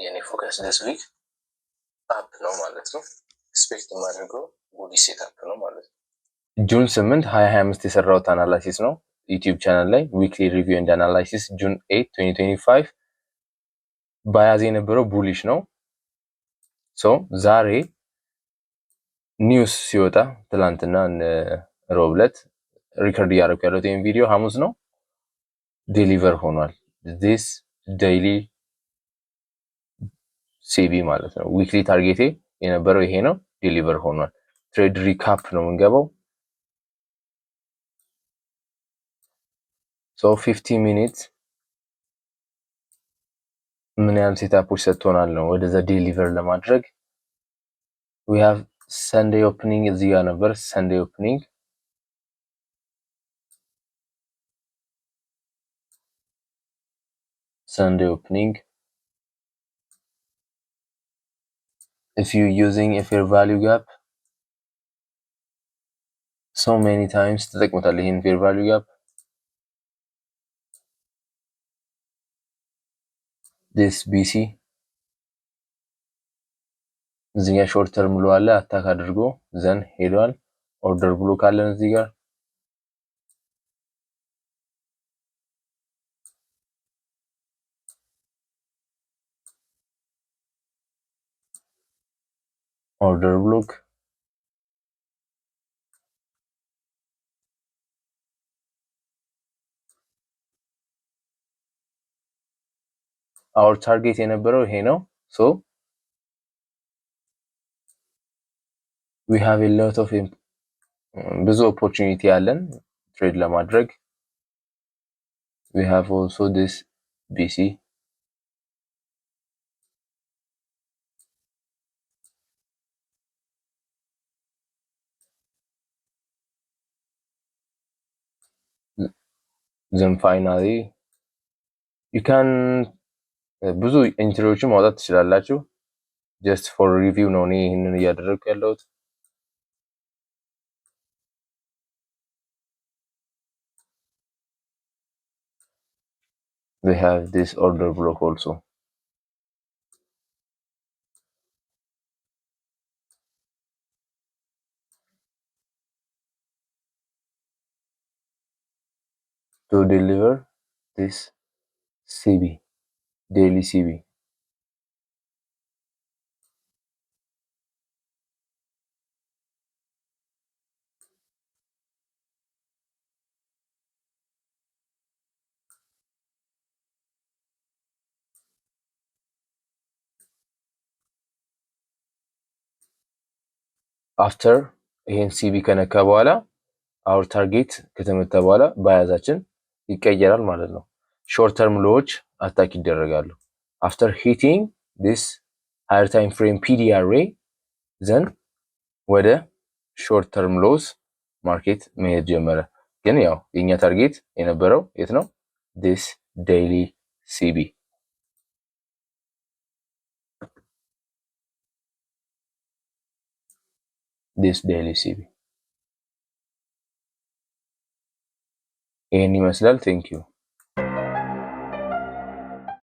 የኔ ፎከስ ዲስ ዊክ አፕ ነው ማለት ነው። ኤክስፔክት የማደርገው ቦዲ ሴት አፕ ነው ማለት ነው። ጁን 8 2025 የሰራሁት አናላይሲስ ነው ዩቲዩብ ቻናል ላይ ዊክሊ ሪቪው ኤንድ አናላይሲስ ጁን 8 2025 ባያዝ የነበረው ቡሊሽ ነው። ሶ ዛሬ ኒውስ ሲወጣ ትላንትና ሮብ ዕለት ሪከርድ እያደረኩ ያለሁት ይሄን ቪዲዮ ሐሙስ ነው ዴሊቨር ሆኗል። ዲስ ዴይሊ ሲቢ ማለት ነው። ዊክሊ ታርጌቴ የነበረው ይሄ ነው፣ ዴሊቨር ሆኗል። ትሬድ ሪካፕ ነው የምንገባው። ሶ 50 ሚኒትስ ምን ያህል ሴታፖች ሰጥቶናል ነው ወደዛ ዴሊቨር ለማድረግ። ዊ ሃቭ ሰንዴይ ኦፕኒንግ እዚህ ጋር ነበር። ሰንዴይ ኦፕኒንግ if you using a fair value gap so many times ተጠቅሞታል ይሄን fair value gap this BC እዚህ ጋር ሾርት ተርም ብሎ አለ አታክ አድርጎ ዘን ሄዷል። ኦርደር ብሎ ካለን እዚህ ጋር order block our target የነበረው ይሄ ነው። so we have a lot of ብዙ opportunity ያለን ትሬድ ለማድረግ we have also this BC then finally you can ብዙ ኢንትሪዎችን ማውጣት ትችላላችሁ። just for review ነው እኔ ይሄንን እያደረኩ ያለሁት። we have this order block also to deliver this CB daily CB after ይሄን CB ከነካ በኋላ our target ከተመታ በኋላ ባያዛችን ይቀየራል ማለት ነው። ሾርት ተርም ሎዎች አታክ ይደረጋሉ። after hitting this higher time frame PDRA then ወደ ሾርት ተርም ሎስ ማርኬት መሄድ ጀመረ። ግን ያው የኛ ታርጌት የነበረው የት ነው? this daily CB ይሄን ይመስላል። ቴንክ ዩ